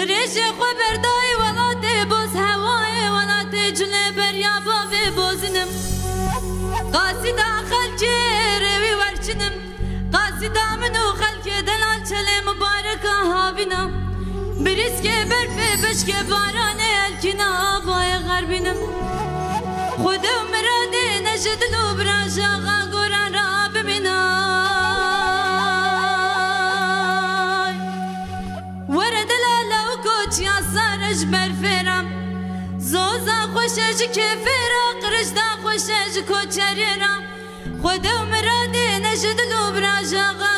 دريجي خبر داي ولاتي بوز هواي ولاتي جلي بريابا في بوزنم قاسدا خلجي روي ورشنم قاسدا منو خلجي دلال چلي مباركة هابنا بريسكي برفي بشكي باراني الكنا باي غربنم خودو مرادي نجدلو براجاغا قران راب مناي ورد لالا وكوچ يا سارج برفرام زوزا خوشج كفرا قرشدا خوشج كوچريرا خودو مرادي نجدلو براجاغا